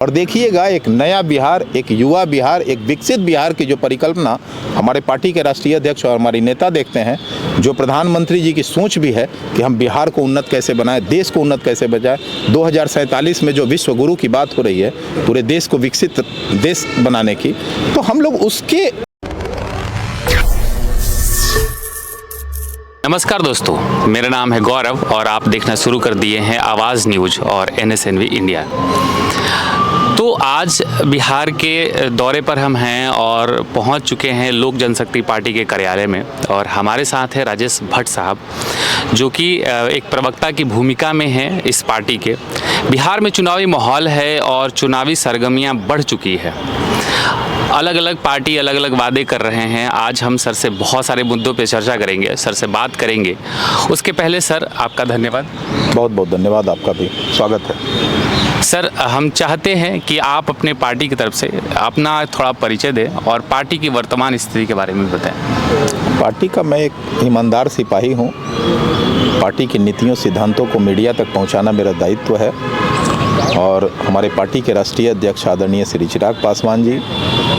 और देखिएगा एक नया बिहार, एक युवा बिहार, एक विकसित बिहार की जो परिकल्पना हमारे पार्टी के राष्ट्रीय अध्यक्ष और हमारी नेता देखते हैं, जो प्रधानमंत्री जी की सोच भी है कि हम बिहार को उन्नत कैसे बनाएं, देश को उन्नत कैसे बनाएं। 2047 में जो विश्व गुरु की बात हो रही है पूरे देश को विकसित देश बनाने की, तो हम लोग उसके। नमस्कार दोस्तों, मेरा नाम है गौरव और आप देखना शुरू कर दिए हैं आवाज़ न्यूज और NSNV इंडिया। तो आज बिहार के दौरे पर हम हैं और पहुंच चुके हैं लोक जनशक्ति पार्टी के कार्यालय में, और हमारे साथ है राजेश भट्ट साहब, जो कि एक प्रवक्ता की भूमिका में हैं इस पार्टी के। बिहार में चुनावी माहौल है और चुनावी सरगर्मियां बढ़ चुकी है। अलग अलग पार्टी अलग अलग वादे कर रहे हैं। आज हम सर से बहुत सारे मुद्दों पे चर्चा करेंगे, सर से बात करेंगे। उसके पहले सर आपका धन्यवाद। बहुत बहुत धन्यवाद, आपका भी स्वागत है। सर, हम चाहते हैं कि आप अपने पार्टी की तरफ से अपना थोड़ा परिचय दें और पार्टी की वर्तमान स्थिति के बारे में बताएं। पार्टी का मैं एक ईमानदार सिपाही हूँ। पार्टी की नीतियों सिद्धांतों को मीडिया तक पहुँचाना मेरा दायित्व है, और हमारे पार्टी के राष्ट्रीय अध्यक्ष आदरणीय श्री चिराग पासवान जी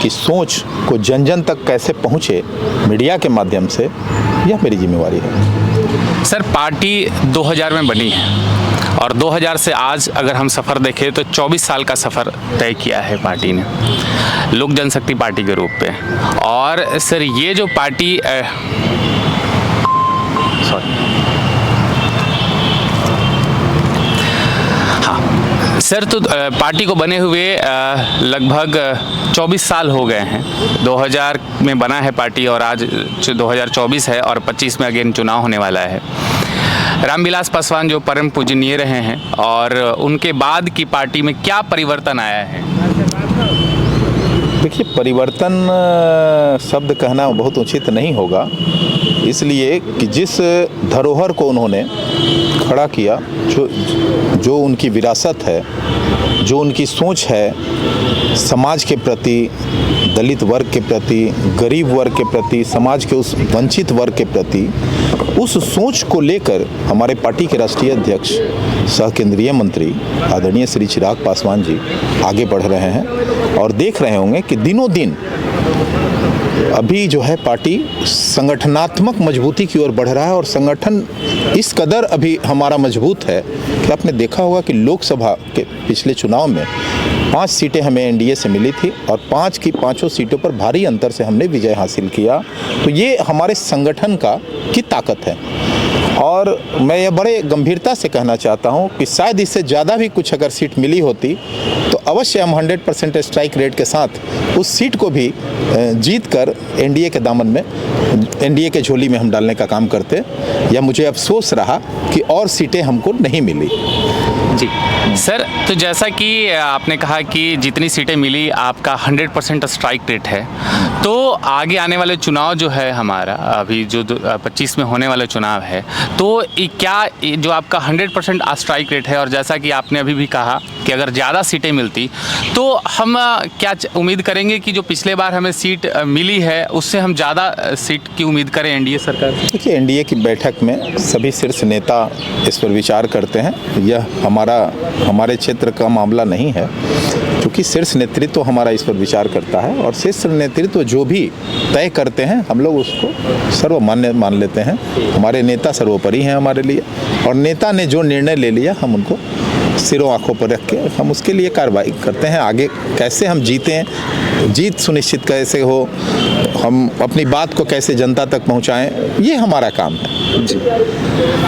की सोच को जन जन तक कैसे पहुँचे मीडिया के माध्यम से, यह मेरी जिम्मेवारी है। सर, पार्टी 2000 में बनी है और 2000 से आज अगर हम सफ़र देखें तो 24 साल का सफ़र तय किया है पार्टी ने लोक जनशक्ति पार्टी के रूप पे। और सर, ये जो पार्टी सर, तो पार्टी को बने हुए लगभग 24 साल हो गए हैं। 2000 में बना है पार्टी और आज 2024 है और 25 में अगेन चुनाव होने वाला है। रामविलास पासवान जो परम पूजनीय रहे हैं, और उनके बाद की पार्टी में क्या परिवर्तन आया है? देखिए, परिवर्तन शब्द कहना बहुत उचित नहीं होगा, इसलिए कि जिस धरोहर को उन्होंने खड़ा किया, जो उनकी विरासत है, जो उनकी सोच है समाज के प्रति, दलित वर्ग के प्रति, गरीब वर्ग के प्रति, समाज के उस वंचित वर्ग के प्रति, उस सोच को लेकर हमारे पार्टी के राष्ट्रीय अध्यक्ष सह केंद्रीय मंत्री आदरणीय श्री चिराग पासवान जी आगे बढ़ रहे हैं। और देख रहे होंगे कि दिनों दिन अभी जो है पार्टी संगठनात्मक मजबूती की ओर बढ़ रहा है, और संगठन इस कदर अभी हमारा मजबूत है कि आपने देखा होगा कि लोकसभा के पिछले चुनाव में 5 सीटें हमें एनडीए से मिली थी और 5 की 5 सीटों पर भारी अंतर से हमने विजय हासिल किया। तो ये हमारे संगठन की ताकत है, और मैं ये बड़े गंभीरता से कहना चाहता हूँ कि शायद इससे ज़्यादा भी कुछ अगर सीट मिली होती तो अवश्य हम 100% स्ट्राइक रेट के साथ उस सीट को भी जीत कर एनडीए के दामन में, एनडीए के झोली में हम डालने का काम करते। या मुझे अफसोस रहा कि और सीटें हमको नहीं मिली। जी सर, तो जैसा कि आपने कहा कि जितनी सीटें मिली आपका 100% स्ट्राइक रेट है, तो आगे आने वाले चुनाव जो है हमारा अभी जो 25 में होने वाला चुनाव है, तो क्या जो आपका 100% स्ट्राइक रेट है, और जैसा कि आपने अभी भी कहा कि अगर ज़्यादा सीटें मिलती तो हम क्या उम्मीद करेंगे कि जो पिछले बार हमें सीट मिली है उससे हम ज़्यादा सीट की उम्मीद करें एनडीए सरकार? देखिए, एनडीए की बैठक में सभी शीर्ष नेता इस पर विचार करते हैं। यह हमारे क्षेत्र का मामला नहीं है, क्योंकि शीर्ष नेतृत्व हमारा इस पर विचार करता है, और शीर्ष नेतृत्व जो भी तय करते हैं हम लोग उसको सर्वमान्य मान लेते हैं। हमारे नेता सर्वोपरि हैं हमारे लिए, और नेता ने जो निर्णय ले लिया हम उनको सिरों आंखों पर रख के हम उसके लिए कार्रवाई करते हैं। आगे कैसे हम जीतें, जीत सुनिश्चित कैसे हो, हम अपनी बात को कैसे जनता तक पहुंचाएं, ये हमारा काम है जी।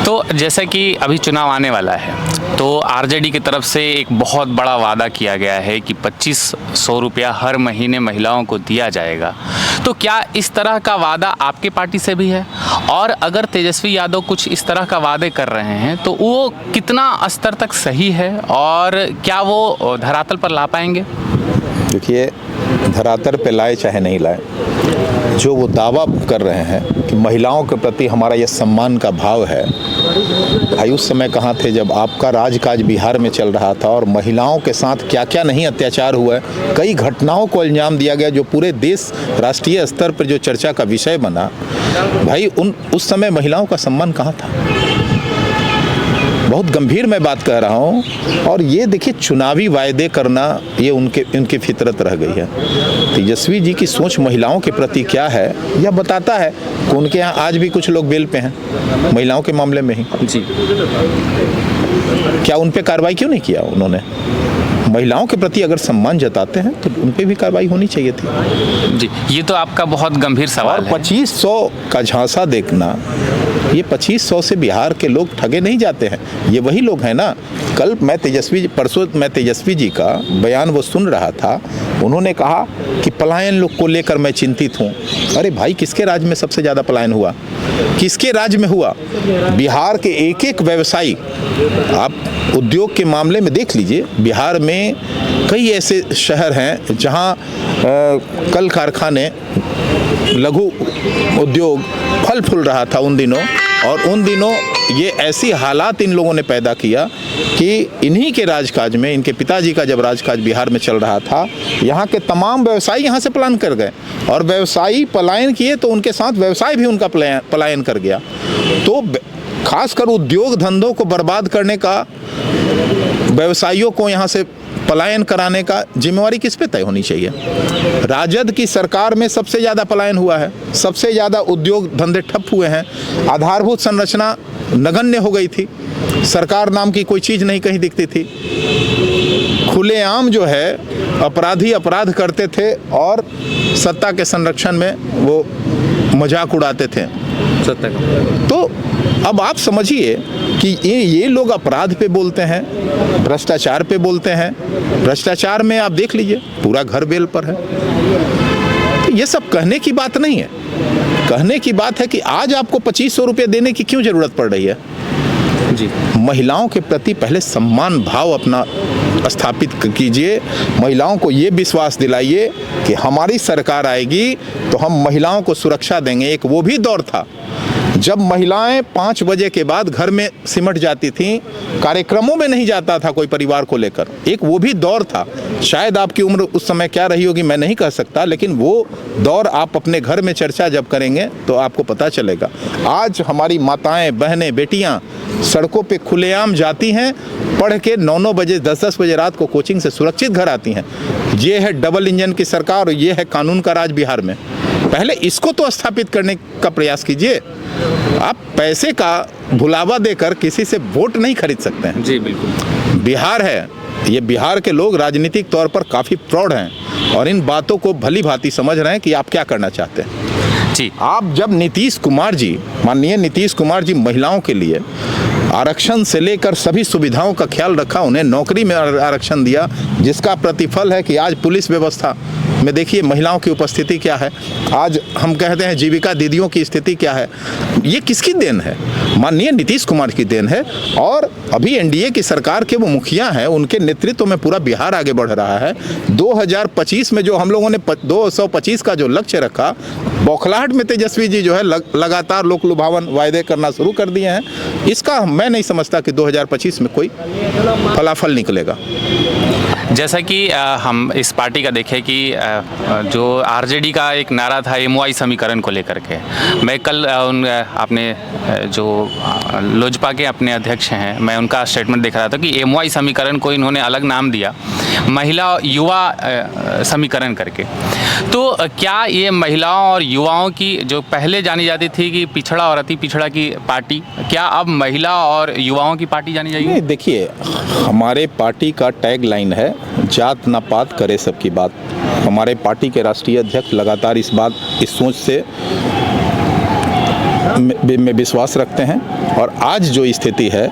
तो जैसा कि अभी चुनाव आने वाला है, तो आरजेडी की तरफ से एक बहुत बड़ा वादा किया गया है कि 2500 रुपया हर महीने महिलाओं को दिया जाएगा। तो क्या इस तरह का वादा आपके पार्टी से भी है? और अगर तेजस्वी यादव कुछ इस तरह का वादे कर रहे हैं तो वो कितना स्तर तक सही है, और क्या वो धरातल पर ला पाएंगे? देखिए, धरातल पे लाए चाहे नहीं लाए, जो वो दावा कर रहे हैं कि महिलाओं के प्रति हमारा यह सम्मान का भाव है, भाई उस समय कहाँ थे जब आपका राजकाज बिहार में चल रहा था और महिलाओं के साथ क्या क्या नहीं अत्याचार हुआ है, कई घटनाओं को अंजाम दिया गया जो पूरे देश राष्ट्रीय स्तर पर जो चर्चा का विषय बना। भाई उस समय महिलाओं का सम्मान कहाँ था? बहुत गंभीर मैं बात कह रहा हूँ। और ये देखिए, चुनावी वायदे करना ये उनकी फितरत रह गई है। तेजस्वी जी की सोच महिलाओं के प्रति क्या है यह बताता है कि उनके यहाँ आज भी कुछ लोग बेल पे हैं महिलाओं के मामले में ही। जी, क्या उन पे कार्रवाई क्यों नहीं किया उन्होंने? महिलाओं के प्रति अगर सम्मान जताते हैं तो उन पे भी कार्रवाई होनी चाहिए थी। जी, ये तो आपका बहुत गंभीर सवाल और है। 2500 का झांसा देखना, ये 2500 से बिहार के लोग ठगे नहीं जाते हैं। ये वही लोग हैं ना। परसों मैं तेजस्वी जी का बयान वो सुन रहा था। उन्होंने कहा कि पलायन लोग को लेकर मैं चिंतित हूँ। अरे भाई, किसके राज्य में सबसे ज़्यादा पलायन हुआ? किसके राज्य में हुआ? बिहार के एक एक व्यवसायी, आप उद्योग के मामले में देख लीजिए, बिहार में कई ऐसे शहर हैं जहाँ कल कारखाने, लघु उद्योग फल फूल रहा था उन दिनों। और उन दिनों ये ऐसी हालात इन लोगों ने पैदा किया कि इन्हीं के राजकाज में, इनके पिताजी का जब राजकाज बिहार में चल रहा था, यहाँ के तमाम व्यवसायी यहाँ से पलायन कर गए। और व्यवसायी पलायन किए तो उनके साथ व्यवसाय भी उनका पलायन कर गया। तो खासकर उद्योग धंधों को बर्बाद करने का, व्यवसायियों को यहाँ से पलायन कराने का जिम्मेवारी किस पे तय होनी चाहिए? राजद की सरकार में सबसे ज़्यादा पलायन हुआ है, सबसे ज़्यादा उद्योग धंधे ठप हुए हैं, आधारभूत संरचना नगण्य हो गई थी, सरकार नाम की कोई चीज़ नहीं कहीं दिखती थी, खुलेआम जो है अपराधी अपराध करते थे और सत्ता के संरक्षण में वो मजाक उड़ाते थे। तो अब आप समझिए कि ये लोग अपराध पे बोलते हैं, भ्रष्टाचार पे बोलते हैं। भ्रष्टाचार में आप देख लीजिए पूरा घर बेल पर है। तो ये सब कहने की बात नहीं है। कहने की बात है कि आज आपको 2500 रुपये देने की क्यों जरूरत पड़ रही है? जी, महिलाओं के प्रति पहले सम्मान भाव अपना स्थापित कीजिए। महिलाओं को ये विश्वास दिलाइए कि हमारी सरकार आएगी तो हम महिलाओं को सुरक्षा देंगे। एक वो भी दौर था जब महिलाएं 5 बजे के बाद घर में सिमट जाती थीं, कार्यक्रमों में नहीं जाता था कोई परिवार को लेकर। एक वो भी दौर था। शायद आपकी उम्र उस समय क्या रही होगी मैं नहीं कह सकता, लेकिन वो दौर आप अपने घर में चर्चा जब करेंगे तो आपको पता चलेगा। आज हमारी माताएं, बहनें, बेटियां सड़कों पे खुलेआम जाती हैं, पढ़ के 9-9 बजे, 10-10 बजे रात को कोचिंग से सुरक्षित घर आती हैं। ये है डबल इंजन की सरकार और ये है कानून का राज बिहार में। पहले इसको तो स्थापित करने का प्रयास कीजिए। आप पैसे का भुलावा देकर किसी से वोट नहीं खरीद सकते हैं। जी बिल्कुल। बिहार है, ये बिहार के लोग राजनीतिक तौर पर काफ़ी प्रौढ़ हैं और इन बातों को भली भांति समझ रहे हैं कि आप क्या करना चाहते हैं। जी, आप जब नीतीश कुमार जी, माननीय नीतीश कुमार जी महिलाओं के लिए आरक्षण से लेकर सभी सुविधाओं का ख्याल रखा, उन्हें नौकरी में आरक्षण दिया, जिसका प्रतिफल है कि आज पुलिस व्यवस्था में देखिए महिलाओं की उपस्थिति क्या है। आज हम कहते हैं जीविका दीदियों की स्थिति क्या है। ये किसकी देन है? माननीय नीतीश कुमार की देन है। और अभी एनडीए की सरकार के वो मुखिया हैं, उनके नेतृत्व में पूरा बिहार आगे बढ़ रहा है। 2025 में जो हम लोगों ने 225 का जो लक्ष्य रखा, बौखलाहट में तेजस्वी जी जो है लगातार लोक लुभावन वायदे करना शुरू कर दिए हैं। इसका मैं नहीं समझता कि 2025 में कोई फलाफल निकलेगा। जैसा कि हम इस पार्टी का देखें कि जो आरजेडी का एक नारा था एमवाई समीकरण को लेकर के, मैं कल अपने जो लोजपा के अपने अध्यक्ष हैं, मैं उनका स्टेटमेंट देख रहा था कि एमवाई समीकरण को इन्होंने अलग नाम दिया, महिला युवा समीकरण करके। तो क्या ये महिलाओं और युवाओं की जो पहले जानी जाती थी कि पिछड़ा और अति पिछड़ा की पार्टी, क्या अब महिला और युवाओं की पार्टी जानी जाएगी? नहीं, देखिए हमारे पार्टी का टैग लाइन है जात ना पात करे सबकी बात। हमारे पार्टी के राष्ट्रीय अध्यक्ष लगातार इस सोच से में विश्वास रखते हैं। और आज जो स्थिति है,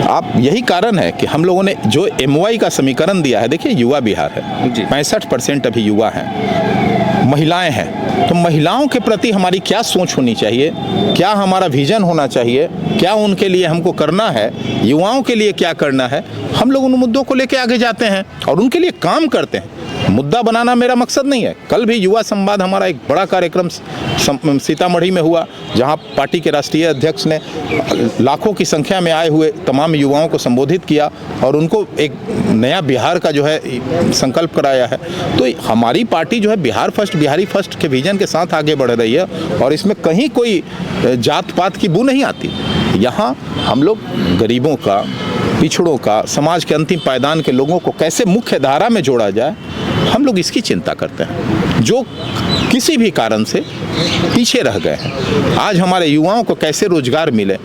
आप यही कारण है कि हम लोगों ने जो एमवाई का समीकरण दिया है, देखिए युवा बिहार है, 65% अभी युवा हैं, महिलाएं हैं। तो महिलाओं के प्रति हमारी क्या सोच होनी चाहिए, क्या हमारा विजन होना चाहिए, क्या उनके लिए हमको करना है, युवाओं के लिए क्या करना है, हम लोग उन मुद्दों को लेकर आगे जाते हैं और उनके लिए काम करते हैं। मुद्दा बनाना मेरा मकसद नहीं है। कल भी युवा संवाद हमारा एक बड़ा कार्यक्रम सीतामढ़ी में हुआ, जहां पार्टी के राष्ट्रीय अध्यक्ष ने लाखों की संख्या में आए हुए तमाम युवाओं को संबोधित किया और उनको एक नया बिहार का जो है संकल्प कराया है। तो हमारी पार्टी जो है बिहार फर्स्ट, बिहारी फर्स्ट के विजन के साथ आगे बढ़ रही है और इसमें कहीं कोई जात पात की बू नहीं आती। यहाँ हम लोग गरीबों का, पिछड़ों का, समाज के अंतिम पायदान के लोगों को कैसे मुख्य धारा में जोड़ा जाए, हम लोग इसकी चिंता करते हैं, जो किसी भी कारण से पीछे रह गए हैं। आज हमारे युवाओं को कैसे रोजगार मिले,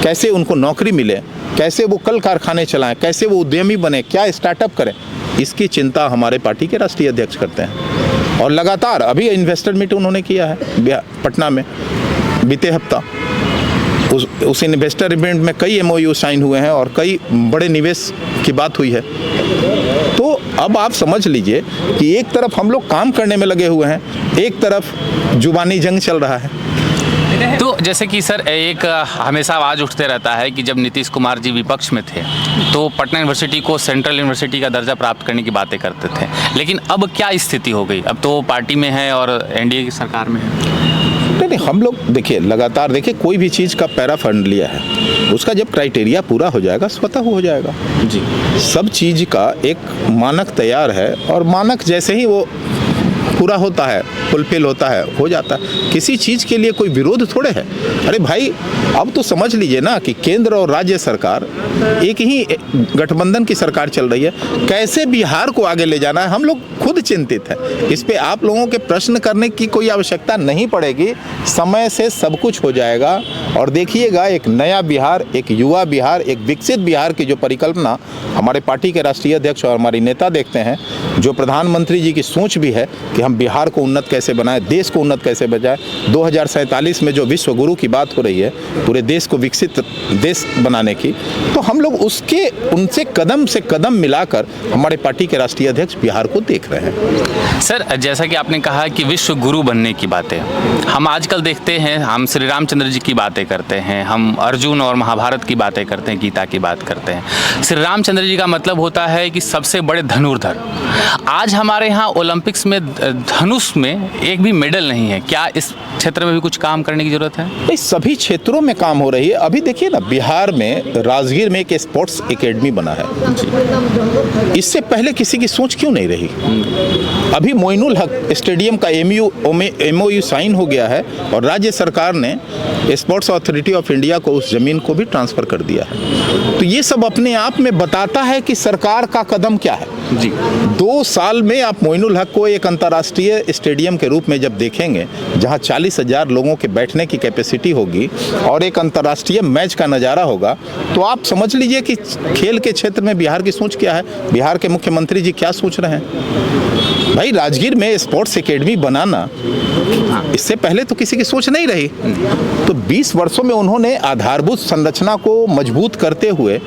कैसे उनको नौकरी मिले, कैसे वो कल कारखाने चलाएं, कैसे वो उद्यमी बने, क्या स्टार्टअप करें, इसकी चिंता हमारे पार्टी के राष्ट्रीय अध्यक्ष करते हैं। और लगातार अभी इन्वेस्टर मीट उन्होंने किया है पटना में बीते हफ्ता। उस इन्वेस्टर इवेंट में कई MOU साइन हुए हैं और कई बड़े निवेश की बात हुई है। तो अब आप समझ लीजिए कि एक तरफ हम लोग काम करने में लगे हुए हैं, एक तरफ जुबानी जंग चल रहा है। तो जैसे कि सर एक हमेशा आवाज़ उठते रहता है कि जब नीतीश कुमार जी विपक्ष में थे तो पटना यूनिवर्सिटी को सेंट्रल यूनिवर्सिटी का दर्जा प्राप्त करने की बातें करते थे, लेकिन अब क्या स्थिति हो गई? अब तो पार्टी में है और NDA की सरकार में है। नहीं, हम लोग देखिए लगातार देखिए, कोई भी चीज़ का पैरा फंड लिया है, उसका जब क्राइटेरिया पूरा हो जाएगा स्वतः हो जाएगा जी। सब चीज़ का एक मानक तैयार है और मानक जैसे ही वो पूरा होता है, फुलफिल होता है, हो जाता है। किसी चीज़ के लिए कोई विरोध थोड़े है। अरे भाई, अब तो समझ लीजिए ना कि केंद्र और राज्य सरकार एक ही गठबंधन की सरकार चल रही है। कैसे बिहार को आगे ले जाना है, हम लोग खुद चिंतित हैं। इस पे आप लोगों के प्रश्न करने की कोई आवश्यकता नहीं पड़ेगी, समय से सब कुछ हो जाएगा। और देखिएगा, एक नया बिहार, एक युवा बिहार, एक विकसित बिहार की जो परिकल्पना हमारे पार्टी के राष्ट्रीय अध्यक्ष और हमारी नेता देखते हैं, जो प्रधानमंत्री जी की सोच भी है कि हम बिहार को उन्नत कैसे बनाएं, देश को उन्नत कैसे बनाएं। 2047 में जो विश्व गुरु की बात हो रही है, पूरे देश को विकसित देश बनाने की, तो हम लोग उनसे कदम से कदम मिलाकर हमारे पार्टी के राष्ट्रीय अध्यक्ष बिहार को देख रहे हैं। सर, जैसा कि आपने कहा कि विश्व गुरु बनने की बातें हम आजकल देखते हैं, हम श्री रामचंद्र जी की बातें करते हैं, हम अर्जुन और महाभारत की बातें करते हैं, गीता की बात करते हैं। श्री रामचंद्र जी का मतलब होता है कि सबसे बड़े धनुर्धर। आज हमारे यहाँ ओलंपिक्स में धनुष में एक भी मेडल नहीं है। क्या इस क्षेत्र में भी कुछ काम करने की जरूरत है? इस सभी क्षेत्रों में काम हो रही है। अभी देखिए ना, बिहार में राजगीर में एक स्पोर्ट्स एकेडमी बना है। इससे पहले किसी की सोच क्यों नहीं रही? अभी मोइनुल हक स्टेडियम का MOU साइन हो गया है और राज्य सरकार ने स्पोर्ट्स अथॉरिटी ऑफ इंडिया को उस जमीन को भी ट्रांसफर कर दिया है। तो ये सब अपने आप में बताता है कि सरकार का कदम क्या है जी। 2 साल में आप मोइनुल हक को एक अंतर्राष्ट्रीय स्टेडियम के रूप में जब देखेंगे, जहां 40,000 लोगों के बैठने की कैपेसिटी होगी और एक अंतर्राष्ट्रीय मैच का नज़ारा होगा, तो आप समझ लीजिए कि खेल के क्षेत्र में बिहार की सोच क्या है, बिहार के मुख्यमंत्री जी क्या सोच रहे हैं। भाई, राजगीर में स्पोर्ट्स एकेडमी बनाना, इससे पहले तो किसी की सोच नहीं रही। तो 20 वर्षों में उन्होंने आधारभूत संरचना को मजबूत करते हुए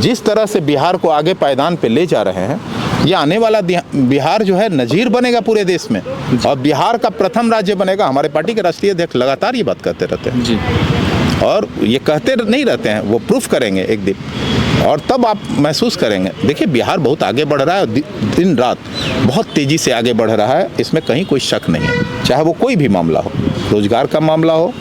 जिस तरह से बिहार को आगे पायदान पे ले जा रहे हैं, ये आने वाला बिहार जो है नजीर बनेगा पूरे देश में और बिहार का प्रथम राज्य बनेगा। हमारे पार्टी के राष्ट्रीय अध्यक्ष लगातार ये बात कहते रहते हैं जी। और ये कहते नहीं रहते हैं, वो प्रूफ करेंगे एक दिन, और तब आप महसूस करेंगे। देखिए, बिहार बहुत आगे बढ़ रहा है, दिन रात बहुत तेज़ी से आगे बढ़ रहा है, इसमें कहीं कोई शक नहीं है। चाहे वो कोई भी मामला हो, रोजगार का मामला हो,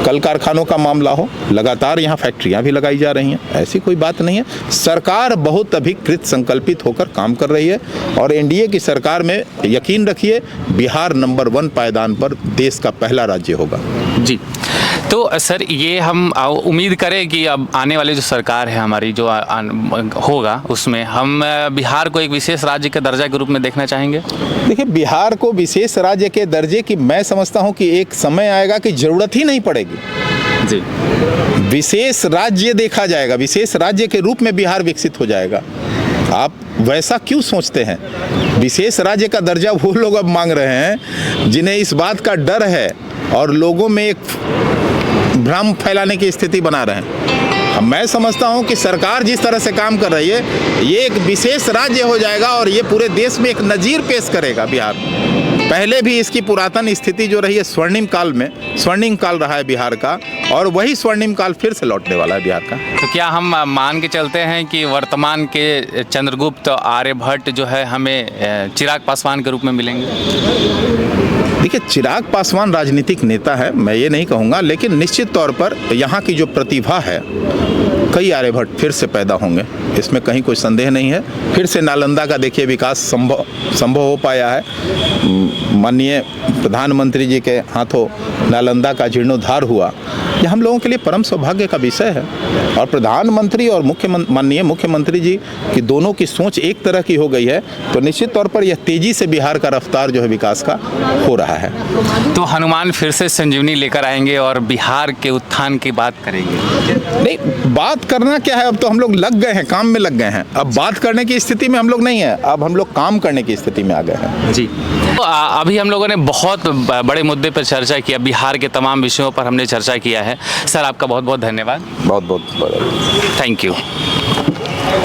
कल कारखानों का मामला हो, लगातार यहाँ फैक्ट्रियाँ भी लगाई जा रही हैं, ऐसी कोई बात नहीं है। सरकार बहुत अभी कृत संकल्पित होकर काम कर रही है और NDA की सरकार में यकीन रखिए, बिहार नंबर 1 पायदान पर देश का पहला राज्य होगा जी। तो सर, ये हम उम्मीद करें कि अब आने वाली जो सरकार है हमारी, जो होगा, उसमें हम बिहार को एक विशेष राज्य के दर्जा के रूप में देखना चाहेंगे। देखिए, बिहार को विशेष राज्य के दर्जे की मैं समझता हूँ कि एक समय आएगा कि जरूरत ही नहीं पड़ेगी जी। विशेष राज्य देखा जाएगा, विशेष राज्य के रूप में बिहार विकसित हो जाएगा। आप वैसा क्यों सोचते हैं? विशेष राज्य का दर्जा वो लोग अब मांग रहे हैं जिन्हें इस बात का डर है और लोगों में एक भ्रम फैलाने की स्थिति बना रहे हैं। मैं समझता हूं कि सरकार जिस तरह से काम कर रही है, ये एक विशेष राज्य हो जाएगा और ये पूरे देश में एक नज़ीर पेश करेगा बिहार। पहले भी इसकी पुरातन स्थिति जो रही है, स्वर्णिम काल रहा है बिहार का, और वही स्वर्णिम काल फिर से लौटने वाला है बिहार का। तो क्या हम मान के चलते हैं कि वर्तमान के चंद्रगुप्त आर्यभट्ट जो है हमें चिराग पासवान के रूप में मिलेंगे? देखिए, चिराग पासवान राजनीतिक नेता है, मैं ये नहीं कहूँगा, लेकिन निश्चित तौर पर यहाँ की जो प्रतिभा है, कई आर्यभट्ट फिर से पैदा होंगे, इसमें कहीं कोई संदेह नहीं है। फिर से नालंदा का देखिए विकास संभव हो पाया है। माननीय प्रधानमंत्री जी के हाथों नालंदा का जीर्णोद्धार हुआ, ये हम लोगों के लिए परम सौभाग्य का विषय है। और प्रधानमंत्री और माननीय मुख्यमंत्री जी की दोनों की सोच एक तरह की हो गई है, तो निश्चित तौर पर यह तेजी से बिहार का रफ्तार जो है विकास का हो रहा है। तो हनुमान फिर से संजीवनी लेकर आएंगे और बिहार के उत्थान की बात करेंगे? नहीं, बात करना क्या है, अब तो हम लोग लग गए हैं, काम में लग गए हैं। अब बात करने की स्थिति में हम लोग नहीं है, अब हम लोग काम करने की स्थिति में आ गए हैं। जी, तो अभी हम लोगों ने बहुत बड़े मुद्दे पर चर्चा किया, बिहार के तमाम विषयों पर हमने चर्चा किया है। सर, आपका बहुत बहुत धन्यवाद। बहुत बहुत थैंक यू।